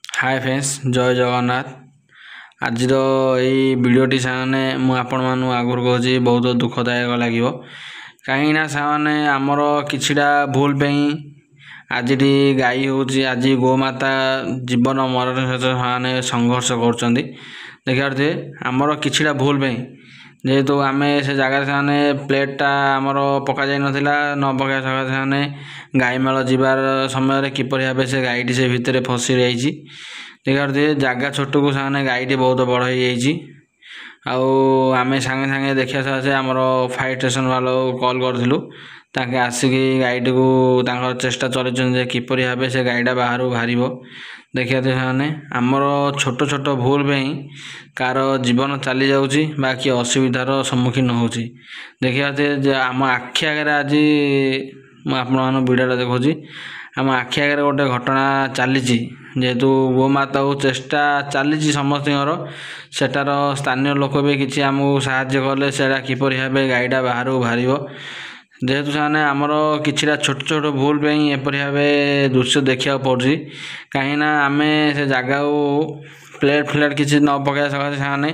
Hi friends जय जगन्नाथ। आज भिडियोटी सामने मुझे आगुरी कहूँ बहुत दुखदायक लगे कहीं सामने आमर किछिटा भूल पे आज गाई हूँ आज गोमाता जीवन मरण सहित संघर्ष कर देखिए आमर किछिटा भूल पे जेहेतु आम से जगह से प्लेटा आमर पका जा न पका से गाई मेल जीवार समय किपर भाव से गाईटी से भितर फसी रही देखिए जगह छोट को से गाईटी बहुत बड़ हो आम सांगे सांगे देखा से आमर फायर स्टेशन वाला कॉल करूँ ताके आसिकी गाईटी को चेष्टा चलते किपर भाव से गाईटा बाहर बाहर देखिए से आमर छोट छोट भूल पे कार जीवन चली जाऊँगी कि असुविधार सम्मुखीन हो देखिए आम आखि आगे आज मुझे भिडियो देखा आम आखि आगे गोटे घटना चली जेहेतु गोमाता को चेष्टा चली समस्त सेटार स्थानीय लोक भी किसी आमको साहाय्य कले से किपर भाव गाईटा बाहर बाहर जेहेतु से आमर किछिटा छोट छोट भूल पे एपरी भाव दृश्य देखा पड़ी कहीं आम से जगह को प्लेट फ्लेट किसी न पकड़ा सकाशे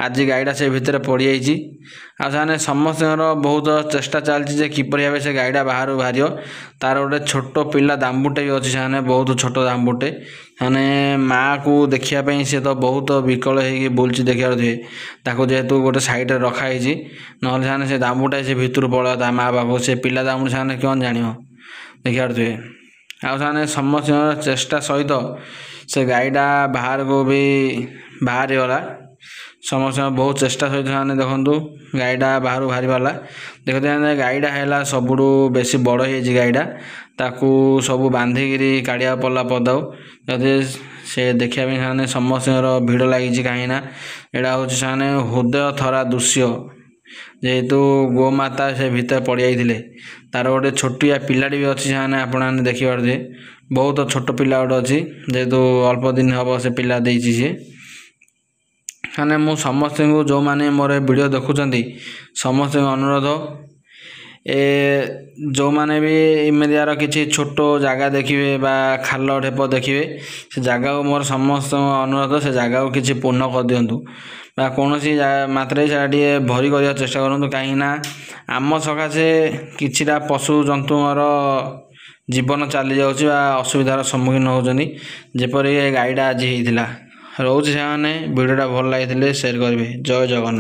आज गाईटा से भितर पड़ जाए समस्त बहुत चेष्टा चलती किपर भाव से गाईटा बाहर बाहर तार गोटे छोट पिला दाम्बुटे भी अच्छी से बहुत छोट दाम्बुटे से माँ को देखापी सी तो बहुत विकल हो बुलची देखा ताको जेहेतु गोटे सैड रखाई ना से दाम्बुटा से भितर पड़ा माँ बाप से पिला दाम्बु से कौन जान देखा आने समस्त चेष्टा सहित से गाईटा बाहर को भी बाहर गला समस्त बहुत चेष्टा सहित देखु गाईटा बाहर बाहर वाला देखते गाईटा है सबुठ बेसी बड़ हो गाईटा ताकू सब बांधिकी काढ़ा पड़ा पदाऊ जदि से देखा समस्त भिड़ लगी कहीं यहाँ हूँ से हृदय थरा दृश्य जेहेतु गोमाता से भितर पड़ जाते तार गोटे छोटिया पिलाटी भी अच्छी से आपने देखिए बहुत छोट पिला गोटे अच्छी जेहेतु अल्प दिन हम से पिला देती सी मैंने मु समस्त को जो मैंने मोर वीडियो देखुं समस्त अनुरोध जो मैंने भी इमेदियार किसी छोट जगह देखिए खाल ढेप देखिए से जगह को मोर समस्त अनुरोध से जगह को किसी पूर्ण कर दिंतु कौन मात्रा से भरी कर चेष्टा करूँ कहीं आम सकाशे किछिटा पशु जंतुर जीवन चली जाऊँगी असुविधार सम्मुखीन होती जेपरी गाईटा आज होता रोचे से भिडियोटा भल लगी शेयर करेंगे जय जगन्नाथ।